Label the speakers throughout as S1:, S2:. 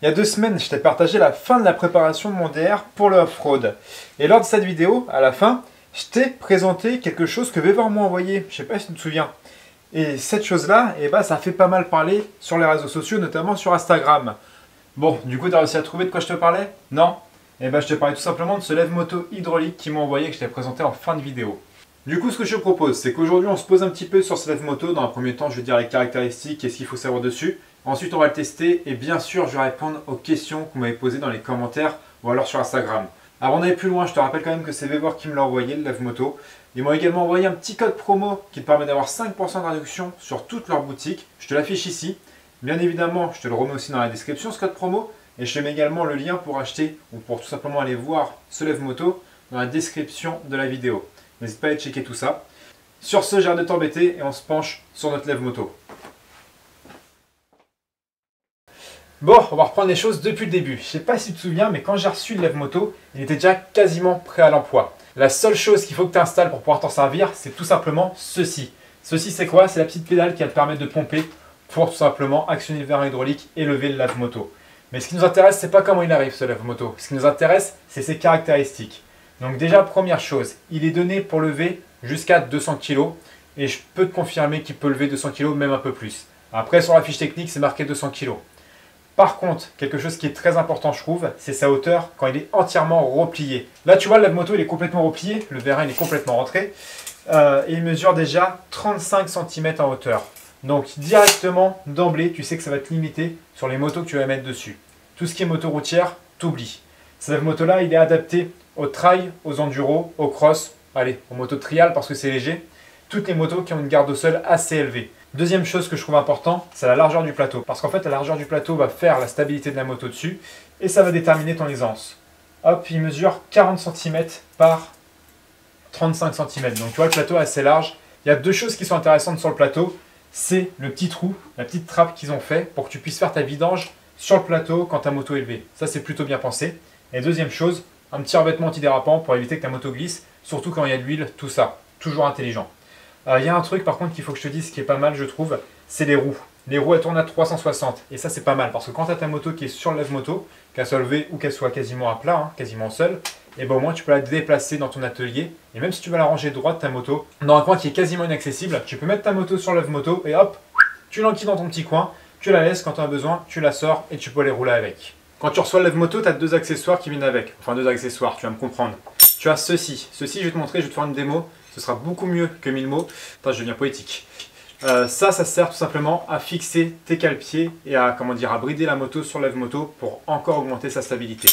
S1: Il y a 2 semaines, je t'ai partagé la fin de la préparation de mon DR pour le off-road. Et lors de cette vidéo, à la fin, je t'ai présenté quelque chose que Weber m'a envoyé. Je sais pas si tu te souviens. Et cette chose-là, ça fait pas mal parler sur les réseaux sociaux, notamment sur Instagram. Bon, du coup, tu as réussi à trouver de quoi je te parlais? Non? Je te parlais tout simplement de ce lève-moto hydraulique qu'ils m'ont envoyé, que je t'ai présenté en fin de vidéo. Du coup, ce que je te propose, c'est qu'aujourd'hui, on se pose un petit peu sur ce lève-moto. Dans un premier temps, je vais dire les caractéristiques et ce qu'il faut savoir dessus. Ensuite, on va le tester et bien sûr, je vais répondre aux questions que vous m'avez posées dans les commentaires ou alors sur Instagram. Avant d'aller plus loin, je te rappelle quand même que c'est Weber qui me l'a envoyé, le lève-moto. Ils m'ont également envoyé un petit code promo qui te permet d'avoir 5% de réduction sur toute leur boutique. Je te l'affiche ici. Bien évidemment, je te le remets aussi dans la description, ce code promo. Et je te mets également le lien pour acheter ou pour tout simplement aller voir ce lève-moto dans la description de la vidéo. N'hésite pas à aller checker tout ça. Sur ce, j'arrête de t'embêter et on se penche sur notre lève-moto. Bon, on va reprendre les choses depuis le début. Je ne sais pas si tu te souviens, mais quand j'ai reçu le lève-moto, il était déjà quasiment prêt à l'emploi. La seule chose qu'il faut que tu installes pour pouvoir t'en servir, c'est tout simplement ceci. Ceci, c'est quoi? C'est la petite pédale qui va te permettre de pomper pour tout simplement actionner le vérin hydraulique et lever le lève-moto. Mais ce qui nous intéresse, c'est pas comment il arrive ce lève-moto. Ce qui nous intéresse, c'est ses caractéristiques. Donc déjà, première chose, il est donné pour lever jusqu'à 200 kg et je peux te confirmer qu'il peut lever 200 kg, même un peu plus. Après, sur la fiche technique, c'est marqué 200 kg. Par contre, quelque chose qui est très important, je trouve, c'est sa hauteur quand il est entièrement replié. Là, tu vois, le lève-moto, il est complètement replié, le vérin, il est complètement rentré. Et il mesure déjà 35 cm en hauteur. Donc, directement, d'emblée, tu sais que ça va te limiter sur les motos que tu vas mettre dessus. Tout ce qui est moto routière, t'oublies. Ce lève-moto-là, il est adapté aux trail, aux enduro, aux cross, allez, aux motos de trial parce que c'est léger. Toutes les motos qui ont une garde au sol assez élevée. Deuxième chose que je trouve important, c'est la largeur du plateau. Parce qu'en fait, la largeur du plateau va faire la stabilité de la moto dessus et ça va déterminer ton aisance. Hop, il mesure 40 cm par 35 cm. Donc tu vois, le plateau est assez large. Il y a deux choses qui sont intéressantes sur le plateau. C'est le petit trou, la petite trappe qu'ils ont fait pour que tu puisses faire ta vidange sur le plateau quand ta moto est élevée. Ça, c'est plutôt bien pensé. Et deuxième chose, un petit revêtement antidérapant pour éviter que ta moto glisse, surtout quand il y a de l'huile, tout ça. Toujours intelligent. Il y a un truc par contre qu'il faut que je te dise qui est pas mal, je trouve, c'est les roues. Les roues, elles tournent à 360 et ça c'est pas mal parce que quand tu as ta moto qui est sur le lève-moto, qu'elle soit levée ou qu'elle soit quasiment à plat, quasiment seule, et au moins tu peux la déplacer dans ton atelier et même si tu vas la ranger droite ta moto, dans un coin qui est quasiment inaccessible, tu peux mettre ta moto sur le lève-moto et hop, tu l'enquilles dans ton petit coin, tu la laisses quand tu as besoin, tu la sors et tu peux aller rouler avec. Quand tu reçois le lève-moto, tu as deux accessoires qui viennent avec. Enfin deux accessoires, tu vas me comprendre. Tu as ceci. Ceci, je vais te montrer, je vais te faire une démo. Ce sera beaucoup mieux que 1000 mots. Attends, je deviens poétique. Ça sert tout simplement à fixer tes cale-pieds et à, à brider la moto sur le lève-moto pour encore augmenter sa stabilité.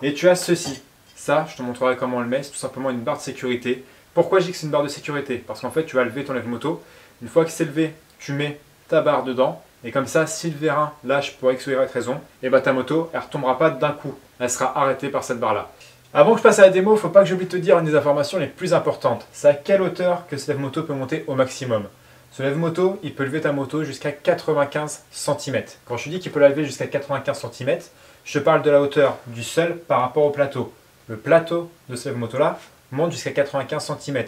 S1: Et tu as ceci. Ça, je te montrerai comment on le met. C'est tout simplement une barre de sécurité. Pourquoi je dis que c'est une barre de sécurité? Parce qu'en fait, tu vas lever ton lève-moto. Une fois que c'est levé, tu mets ta barre dedans. Et comme ça, si le vérin lâche pour X ou Y raison, et ta moto, elle ne retombera pas d'un coup. Elle sera arrêtée par cette barre-là. Avant que je passe à la démo, il ne faut pas que j'oublie de te dire une des informations les plus importantes. C'est à quelle hauteur que ce lève-moto peut monter au maximum. Ce lève-moto, il peut lever ta moto jusqu'à 95 cm. Quand je dis qu'il peut la lever jusqu'à 95 cm, je parle de la hauteur du sol par rapport au plateau. Le plateau de ce lève-moto-là monte jusqu'à 95 cm.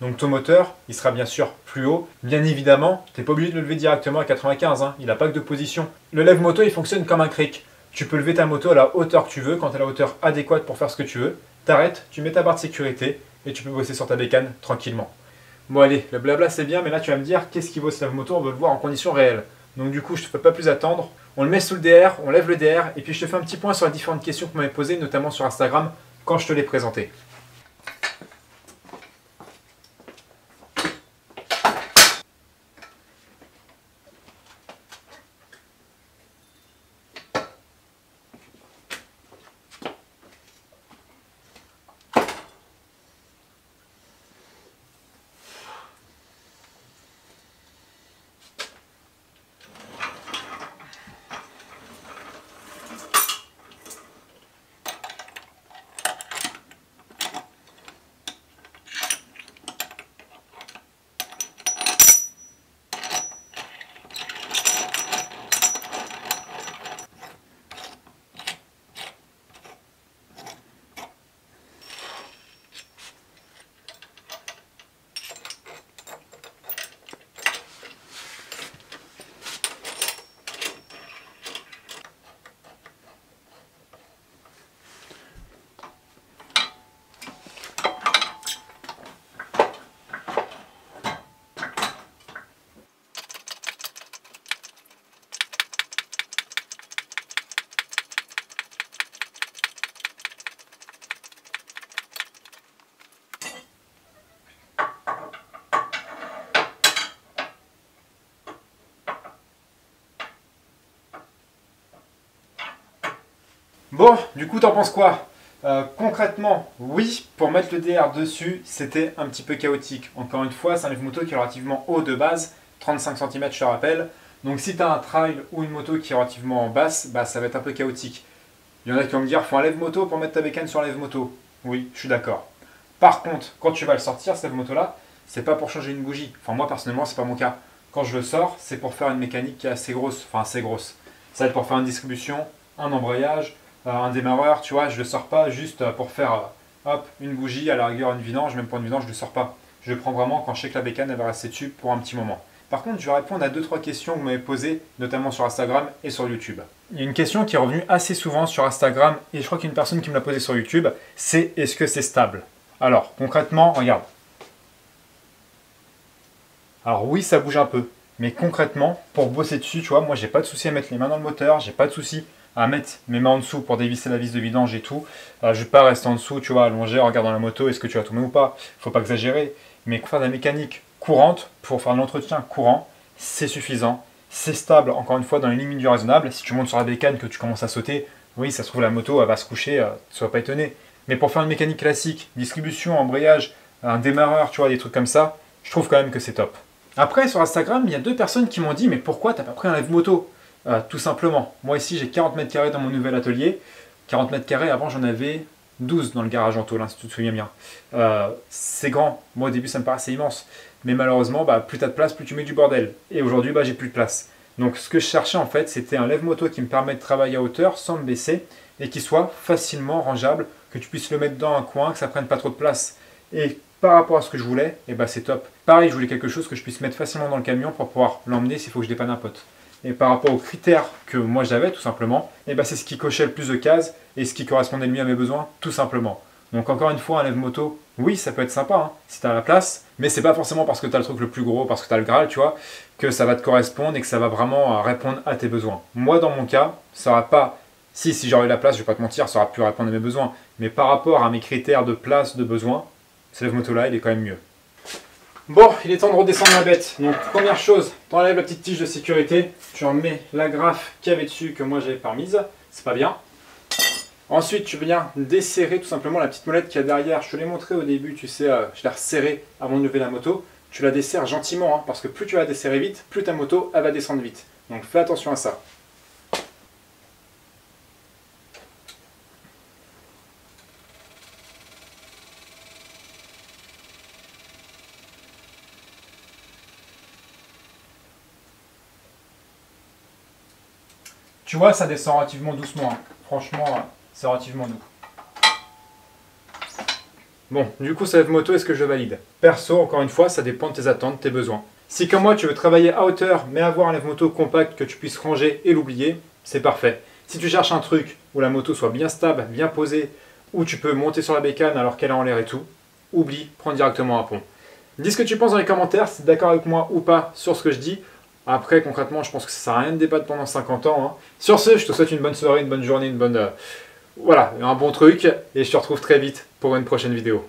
S1: Donc ton moteur, il sera bien sûr plus haut. Bien évidemment, tu n'es pas obligé de le lever directement à 95, il n'a pas que de position. Le lève-moto, il fonctionne comme un cric. Tu peux lever ta moto à la hauteur que tu veux, quand tu as la hauteur adéquate pour faire ce que tu veux. T'arrêtes, tu mets ta barre de sécurité et tu peux bosser sur ta bécane tranquillement. Bon allez, le blabla c'est bien, mais là tu vas me dire qu'est-ce qui vaut ce lève-moto, on veut le voir en conditions réelles. Donc du coup, je ne te fais pas plus attendre. On le met sous le DR, on lève le DR et puis je te fais un petit point sur les différentes questions que vous m'avez posées, notamment sur Instagram, quand je te l'ai présenté. Bon, du coup, t'en penses quoi? Concrètement, oui, pour mettre le DR dessus, c'était un petit peu chaotique. Encore une fois, c'est un lève-moto qui est relativement haut de base, 35 cm je te rappelle. Donc si tu as un trail ou une moto qui est relativement basse, bah, ça va être un peu chaotique. Il y en a qui vont me dire, faut un lève-moto pour mettre ta bécane sur un lève-moto. Oui, je suis d'accord. Par contre, quand tu vas le sortir, ce lève-moto-là, c'est pas pour changer une bougie. Enfin, moi, personnellement, c'est pas mon cas. Quand je le sors, c'est pour faire une mécanique qui est assez grosse. Enfin, assez grosse. Ça va être pour faire une distribution, un embrayage, un démarreur, tu vois. Je le sors pas juste pour faire, hop, une bougie, à la rigueur une vidange. Même pour une vidange, je le sors pas. Je le prends vraiment quand je sais que la bécane, elle va rester dessus pour un petit moment. Par contre, je vais répondre à 2-3 questions que vous m'avez posées, notamment sur Instagram et sur YouTube. Il y a une question qui est revenue assez souvent sur Instagram, et je crois qu'il y a une personne qui me l'a posée sur YouTube, c'est est-ce que c'est stable? Alors, concrètement, regarde. Alors oui, ça bouge un peu, mais concrètement, pour bosser dessus, tu vois, moi j'ai pas de souci à mettre les mains dans le moteur, j'ai pas de souci à mettre mes mains en dessous pour dévisser la vis de vidange et tout. Je vais pas rester en dessous, tu vois, allongé en regardant la moto, est-ce que tu vas tourner ou pas? Faut pas exagérer, mais pour faire de la mécanique courante, pour faire de l'entretien courant, c'est suffisant. C'est stable, encore une fois, dans les limites du raisonnable. Si tu montes sur la bécane, que tu commences à sauter, oui, ça se trouve, la moto, elle va se coucher, sois pas étonné. Mais pour faire une mécanique classique, distribution, embrayage, un démarreur, tu vois, des trucs comme ça, je trouve quand même que c'est top. Après, sur Instagram, il y a 2 personnes qui m'ont dit « Mais pourquoi t'as pas pris un lève-moto ?» Tout simplement. Moi, ici, j'ai 40 mètres carrés dans mon nouvel atelier. 40 mètres carrés, avant, j'en avais 12 dans le garage en tôle, hein, si tu te souviens bien. C'est grand. Moi, au début, ça me paraissait immense. Mais malheureusement, bah, plus tu as de place, plus tu mets du bordel. Et aujourd'hui, bah, j'ai plus de place. Donc, ce que je cherchais, en fait, c'était un lève-moto qui me permet de travailler à hauteur sans me baisser et qui soit facilement rangeable, que tu puisses le mettre dans un coin, que ça prenne pas trop de place. Et par rapport à ce que je voulais, et bah, c'est top. Pareil, je voulais quelque chose que je puisse mettre facilement dans le camion pour pouvoir l'emmener s'il faut que je dépanne un pote. Et par rapport aux critères que moi j'avais, tout simplement, et bah, c'est ce qui cochait le plus de cases et ce qui correspondait le mieux à mes besoins, tout simplement. Donc encore une fois, un lève-moto, oui, ça peut être sympa, hein, si tu as la place, mais c'est pas forcément parce que tu as le truc le plus gros, parce que tu as le Graal, tu vois, que ça va te correspondre et que ça va vraiment répondre à tes besoins. Moi, dans mon cas, ça aura pas... Si j'aurais eu la place, je vais pas te mentir, ça aura pu répondre à mes besoins. Mais par rapport à mes critères de place, de besoin, ce lève-moto-là, il est quand même mieux. Bon, il est temps de redescendre la bête. Donc, première chose, tu enlèves la petite tige de sécurité, tu en mets la graffe qu'il y avait dessus que moi j'avais pas mise, c'est pas bien. Ensuite, tu viens desserrer tout simplement la petite molette qu'il y a derrière. Je te l'ai montré au début, tu sais, je l'ai resserrée avant de lever la moto. Tu la desserres gentiment, hein, parce que plus tu vas la desserrer vite, plus ta moto elle va descendre vite. Donc fais attention à ça. Tu vois, ça descend relativement doucement. Hein. Franchement, c'est relativement doux. Bon, du coup, ce lève-moto, est-ce que je valide? Perso, encore une fois, ça dépend de tes attentes, tes besoins. Si comme moi, tu veux travailler à hauteur, mais avoir un lève-moto compact que tu puisses ranger et l'oublier, c'est parfait. Si tu cherches un truc où la moto soit bien stable, bien posée, où tu peux monter sur la bécane alors qu'elle est en l'air et tout, oublie, prends directement un pont. Dis ce que tu penses dans les commentaires, si tu es d'accord avec moi ou pas sur ce que je dis. Après, concrètement, je pense que ça sert à rien de débattre pendant 50 ans. Hein. Sur ce, je te souhaite une bonne soirée, une bonne journée, voilà, un bon truc. Et je te retrouve très vite pour une prochaine vidéo.